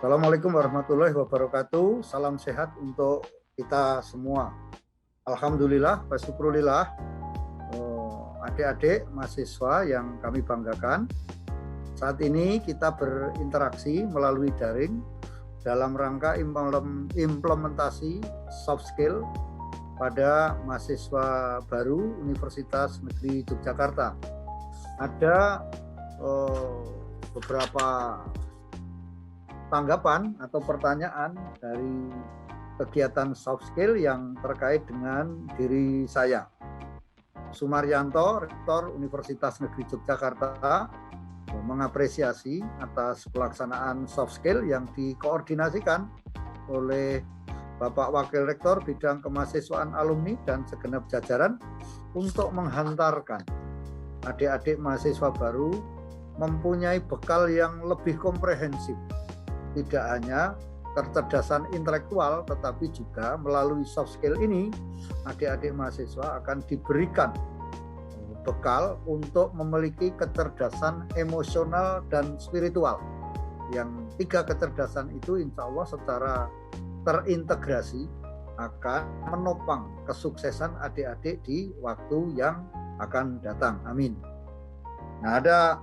Assalamualaikum warahmatullahi wabarakatuh. Salam sehat untuk kita semua. Alhamdulillah, wasyukurillah, adik-adik mahasiswa yang kami banggakan. Saat ini kita berinteraksi melalui daring dalam rangka implementasi soft skill pada mahasiswa baru Universitas Negeri Yogyakarta. Ada beberapa tanggapan atau pertanyaan dari kegiatan soft skill yang terkait dengan diri saya. Sumaryanto, Rektor Universitas Negeri Yogyakarta, mengapresiasi atas pelaksanaan soft skill yang dikoordinasikan oleh Bapak Wakil Rektor Bidang Kemahasiswaan Alumni dan segenap jajaran untuk menghantarkan adik-adik mahasiswa baru mempunyai bekal yang lebih komprehensif. Tidak hanya kecerdasan intelektual, tetapi juga melalui soft skill ini adik-adik mahasiswa akan diberikan bekal untuk memiliki kecerdasan emosional dan spiritual. Yang 3 kecerdasan itu insya Allah secara terintegrasi akan menopang kesuksesan adik-adik di waktu yang akan datang. Amin. Nah, ada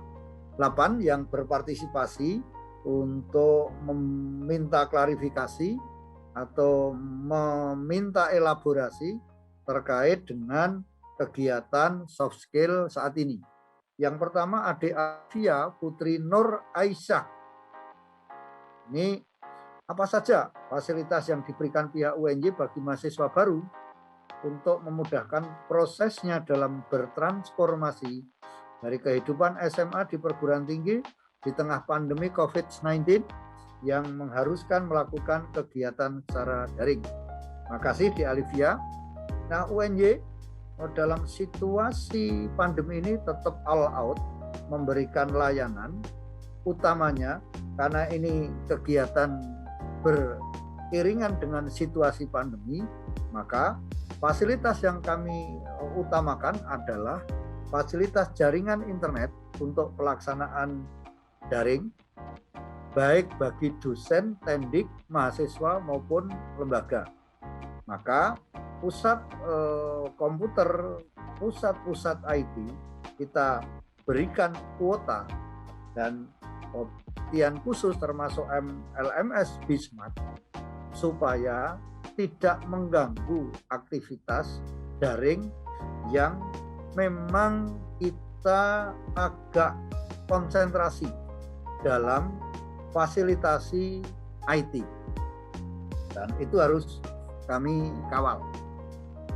8 yang berpartisipasi untuk meminta klarifikasi atau meminta elaborasi terkait dengan kegiatan soft skill saat ini. Yang pertama, Adik Afia Putri Nur Aisyah. Ini apa saja fasilitas yang diberikan pihak UNY bagi mahasiswa baru untuk memudahkan prosesnya dalam bertransformasi dari kehidupan SMA di perguruan tinggi di tengah pandemi COVID-19 yang mengharuskan melakukan kegiatan secara daring. Makasih di Alivia. Nah, UNY dalam situasi pandemi ini tetap all out memberikan layanan, utamanya karena ini kegiatan beriringan dengan situasi pandemi, maka fasilitas yang kami utamakan adalah fasilitas jaringan internet untuk pelaksanaan daring, baik bagi dosen, tendik, mahasiswa maupun lembaga. Maka pusat komputer, pusat-pusat IT kita berikan kuota dan perhatian khusus termasuk LMS Bismart supaya tidak mengganggu aktivitas daring yang memang kita agak konsentrasi dalam fasilitasi IT, dan itu harus kami kawal.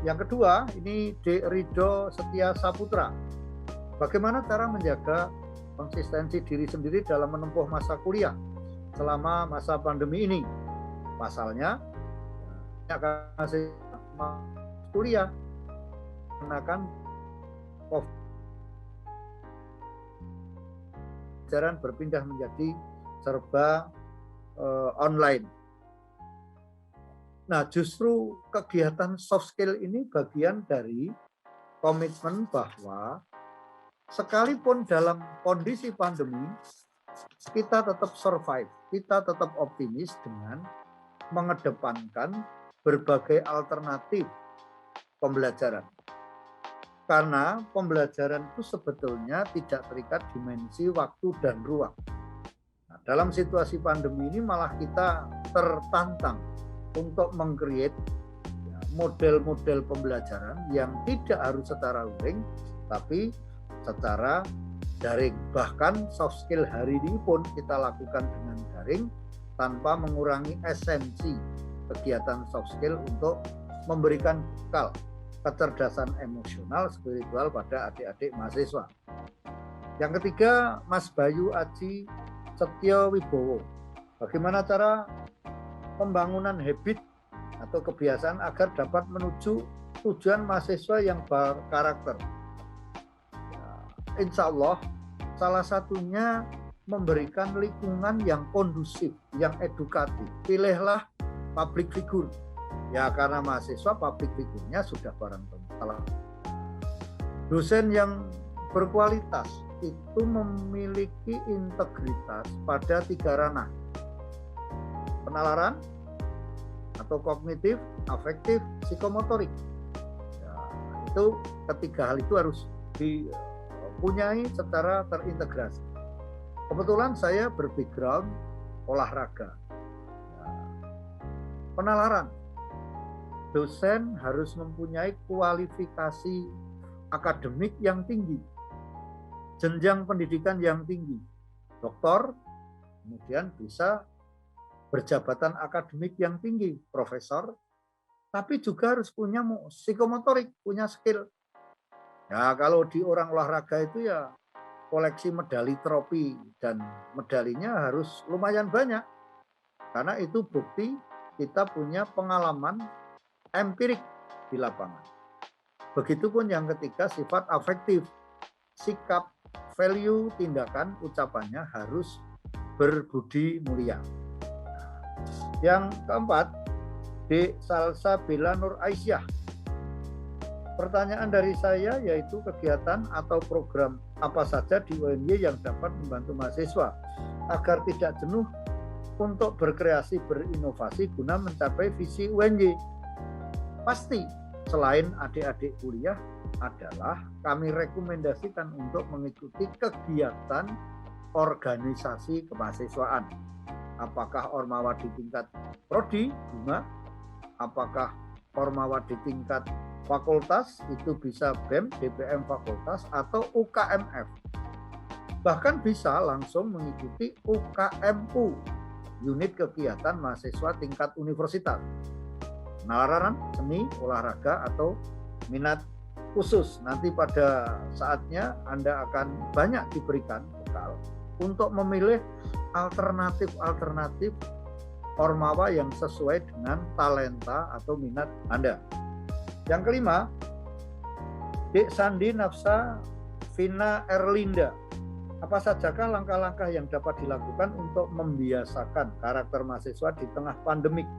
Yang kedua, ini D. Rido Setia Saputra. Bagaimana cara menjaga konsistensi diri sendiri dalam menempuh masa kuliah selama masa pandemi ini? Pasalnya, masih kuliah menggunakan COVID, pelajaran berpindah menjadi serba online. Nah, justru kegiatan soft skill ini bagian dari komitmen bahwa sekalipun dalam kondisi pandemi, kita tetap survive, kita tetap optimis dengan mengedepankan berbagai alternatif pembelajaran. Karena pembelajaran itu sebetulnya tidak terikat dimensi waktu dan ruang. Nah, dalam situasi pandemi ini malah kita tertantang untuk meng-create model-model pembelajaran yang tidak harus secara luring, tapi secara daring. Bahkan soft skill hari ini pun kita lakukan dengan daring tanpa mengurangi esensi kegiatan soft skill untuk memberikan bekal kecerdasan emosional, spiritual pada adik-adik mahasiswa. Yang ketiga, Mas Bayu Aji Setyo Wibowo. Bagaimana cara pembangunan habit atau kebiasaan agar dapat menuju tujuan mahasiswa yang berkarakter? Insya Allah, salah satunya memberikan lingkungan yang kondusif, yang edukatif. Pilihlah public figure. Ya, karena mahasiswa public figure-nya sudah barang tentu. Dosen yang berkualitas itu memiliki integritas pada 3 ranah. penalaran atau kognitif, afektif, psikomotorik. Ya, itu ketiga hal itu harus dipunyai secara terintegrasi. Kebetulan saya berbackground olahraga. Ya, penalaran, dosen harus mempunyai kualifikasi akademik yang tinggi, jenjang pendidikan yang tinggi, doktor, kemudian bisa berjabatan akademik yang tinggi, profesor, tapi juga harus punya psikomotorik, punya skill. Ya, kalau di orang olahraga itu ya koleksi medali trofi dan medalinya harus lumayan banyak. Karena itu bukti kita punya pengalaman empirik di lapangan. Begitupun yang ketiga, sifat afektif. Sikap, value, tindakan, ucapannya harus berbudi mulia. Yang keempat, D. Salsabila Nur Aisyah. Pertanyaan dari saya yaitu kegiatan atau program apa saja di UNY yang dapat membantu mahasiswa agar tidak jenuh untuk berkreasi, berinovasi guna mencapai visi UNY. Pasti selain adik-adik kuliah adalah kami rekomendasikan untuk mengikuti kegiatan organisasi kemahasiswaan. Apakah ormawa di tingkat prodi, bunga, apakah ormawa di tingkat fakultas, itu bisa BEM, DPM fakultas, atau UKMF. Bahkan bisa langsung mengikuti UKMU, unit kegiatan mahasiswa tingkat universitas. Penalaran, seni, olahraga, atau minat khusus. Nanti pada saatnya Anda akan banyak diberikan bekal untuk memilih alternatif ormawa yang sesuai dengan talenta atau minat Anda. Yang kelima, Dek Sandi Nafsa Vina Erlinda. Apa sajakah langkah-langkah yang dapat dilakukan untuk membiasakan karakter mahasiswa di tengah pandemik?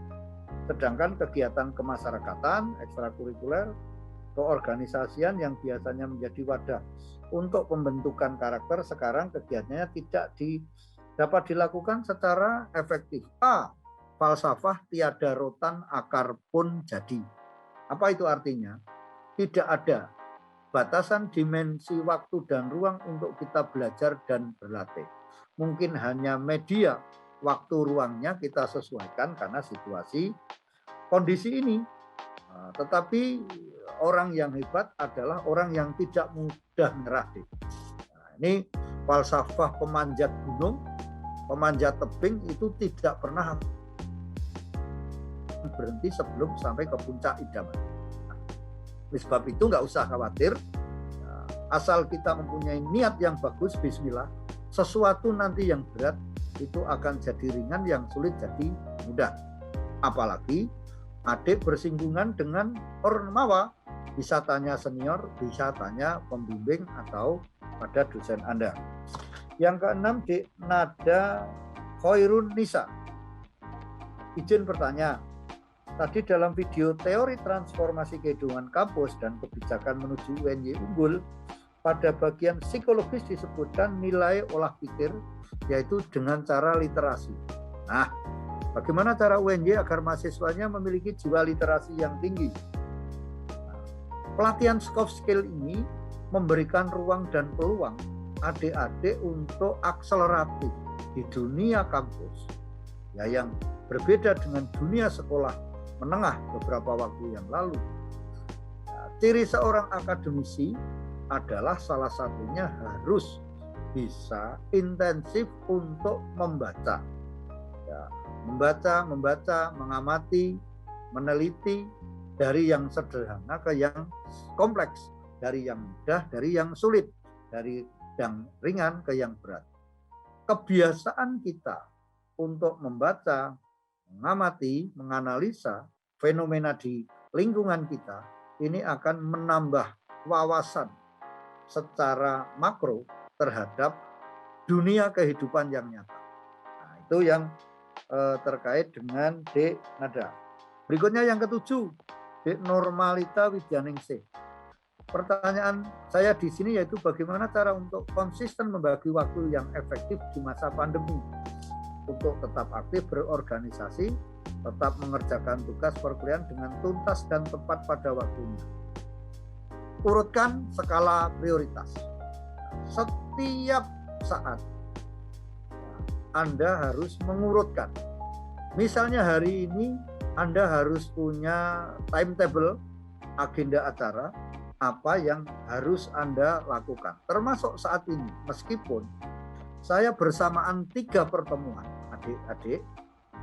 Sedangkan kegiatan kemasyarakatan, ekstrakurikuler, keorganisasian yang biasanya menjadi wadah untuk pembentukan karakter, sekarang kegiatannya tidak dapat dilakukan secara efektif. A. Falsafah tiada rotan, akar pun jadi. Apa itu artinya? Tidak ada batasan dimensi waktu dan ruang untuk kita belajar dan berlatih. Mungkin hanya media, waktu ruangnya kita sesuaikan karena situasi kondisi ini. Tetapi orang yang hebat adalah orang yang tidak mudah menyerah. Ini falsafah pemanjat gunung, pemanjat tebing itu tidak pernah berhenti sebelum sampai ke puncak idaman. Oleh sebab itu nggak usah khawatir, asal kita mempunyai niat yang bagus, bismillah, sesuatu nanti yang berat itu akan jadi ringan, yang sulit jadi mudah. Apalagi adik bersinggungan dengan ormawa, bisa tanya senior, bisa tanya pembimbing atau pada dosen Anda. Yang keenam, Dek Nada Khairun Nisa. Izin bertanya, tadi dalam video teori transformasi kehidupan kampus dan kebijakan menuju UNY unggul, pada bagian psikologis disebutkan nilai olah pikir, yaitu dengan cara literasi. Nah, bagaimana cara UNY agar mahasiswanya memiliki jiwa literasi yang tinggi? Pelatihan soft skill ini memberikan ruang dan peluang adik-adik untuk akseleratif di dunia kampus, ya, yang berbeda dengan dunia sekolah menengah beberapa waktu yang lalu. Ciri seorang akademisi adalah salah satunya harus bisa intensif untuk membaca. Ya, membaca, mengamati, meneliti dari yang sederhana ke yang kompleks, dari yang mudah, dari yang sulit, dari yang ringan ke yang berat. Kebiasaan kita untuk membaca, mengamati, menganalisa fenomena di lingkungan kita, ini akan menambah wawasan secara makro terhadap dunia kehidupan yang nyata. Nah, itu yang terkait dengan Dek Nada. Berikutnya yang ketujuh, Dek Normalita Widyaningsih. Pertanyaan saya di sini yaitu bagaimana cara untuk konsisten membagi waktu yang efektif di masa pandemi. untuk tetap aktif berorganisasi, tetap mengerjakan tugas perkuliahan dengan tuntas dan tepat pada waktunya. Urutkan skala prioritas. Setiap saat Anda harus mengurutkan. Misalnya hari ini Anda harus punya timetable, agenda acara, apa yang harus Anda lakukan. Termasuk saat ini, meskipun saya bersamaan 3 pertemuan adik-adik,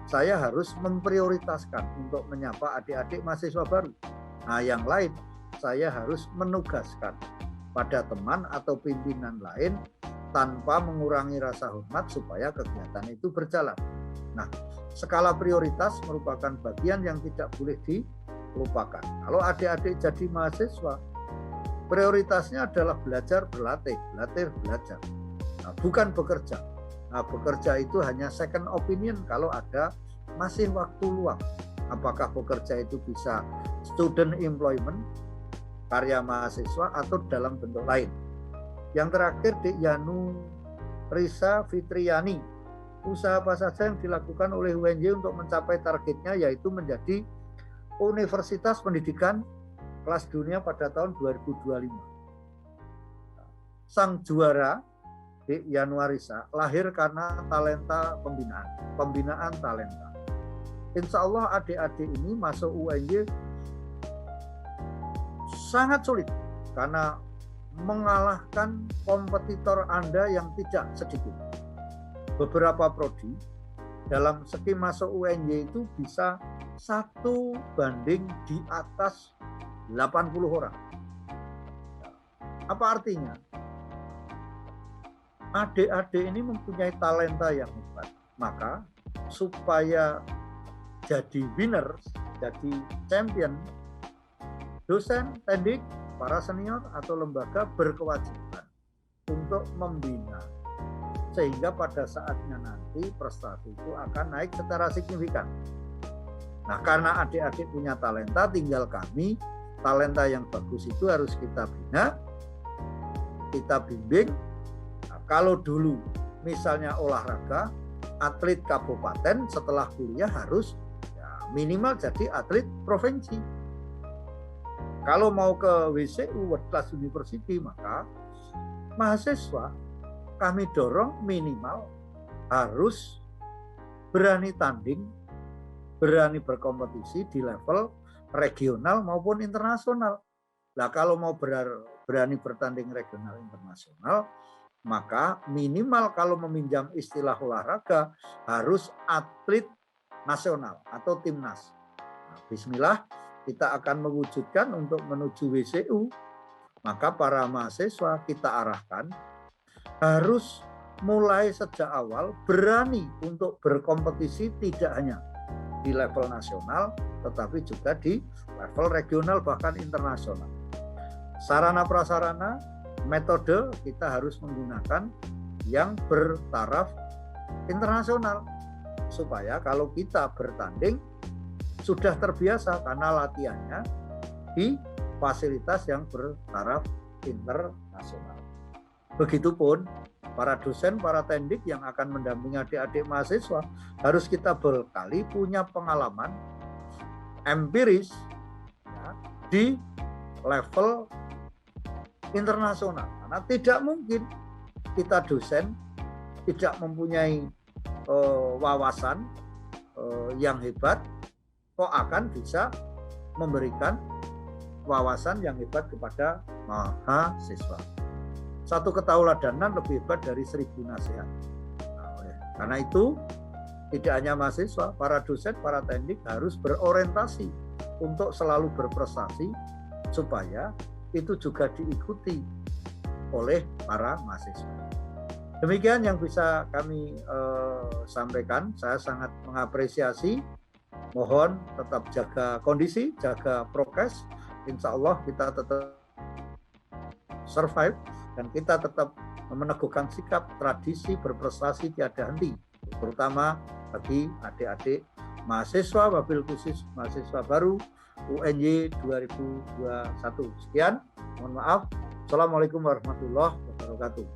saya harus memprioritaskan untuk menyapa adik-adik mahasiswa baru. Nah, yang lain saya harus menugaskan pada teman atau pimpinan lain tanpa mengurangi rasa hormat supaya kegiatan itu berjalan. Nah, skala prioritas merupakan bagian yang tidak boleh dilupakan. Kalau adik-adik jadi mahasiswa, prioritasnya adalah belajar, berlatih, belajar. Nah, bukan bekerja. Nah, bekerja itu hanya second opinion kalau ada masih waktu luang. Apakah bekerja itu bisa student employment, karya mahasiswa, atau dalam bentuk lain. Yang terakhir, Dek Yanu Risa Fitriani. Usaha apa saja yang dilakukan oleh UNJ untuk mencapai targetnya, yaitu menjadi Universitas Pendidikan kelas dunia pada tahun 2025. Sang juara Dek Yanuarisa lahir karena talenta pembinaan talenta. Insya Allah adik-adik ini masuk UNJ sangat sulit karena mengalahkan kompetitor Anda yang tidak sedikit. Beberapa prodi dalam segi masuk UNJ itu bisa 1 banding di atas 80 orang. Apa artinya? Adik-adik ini mempunyai talenta yang hebat. Maka supaya jadi winner, jadi champion, dosen, tendik, para senior atau lembaga berkewajiban untuk membina. Sehingga pada saatnya nanti prestasi itu akan naik secara signifikan. Nah, karena adik-adik punya talenta, tinggal kami, talenta yang bagus itu harus kita bina, kita bimbing. Nah, kalau dulu misalnya olahraga, atlet kabupaten setelah kuliah harus minimal jadi atlet provinsi. Kalau mau ke WCU, World Class University, maka mahasiswa kami dorong minimal harus berani tanding, berani berkompetisi di level regional maupun internasional. Nah, kalau mau berani bertanding regional internasional, maka minimal kalau meminjam istilah olahraga harus atlet nasional atau timnas. Nah, bismillah, kita akan mewujudkan untuk menuju WCU. Maka para mahasiswa kita arahkan harus mulai sejak awal berani untuk berkompetisi tidak hanya di level nasional, tetapi juga di level regional bahkan internasional. Sarana prasarana, metode kita harus menggunakan yang bertaraf internasional. Supaya kalau kita bertanding sudah terbiasa karena latihannya di fasilitas yang bertaraf internasional. Begitupun para dosen, para tendik yang akan mendampingi adik-adik mahasiswa harus kita bekali punya pengalaman empiris ya, di level internasional. Karena tidak mungkin kita dosen tidak mempunyai wawasan yang hebat, kok akan bisa memberikan wawasan yang hebat kepada mahasiswa. Satu ketauladanan lebih hebat dari 1000 nasihat. Karena itu tidak hanya mahasiswa, para dosen, para tendik harus berorientasi untuk selalu berprestasi supaya itu juga diikuti oleh para mahasiswa. Demikian yang bisa kami sampaikan. Saya sangat mengapresiasi. Mohon tetap jaga kondisi, jaga prokes. Insya Allah kita tetap survive dan kita tetap meneguhkan sikap tradisi berprestasi tiada henti, terutama bagi adik-adik mahasiswa wabil khusus mahasiswa baru UNJ 2021. Sekian, mohon maaf. Assalamualaikum warahmatullahi wabarakatuh.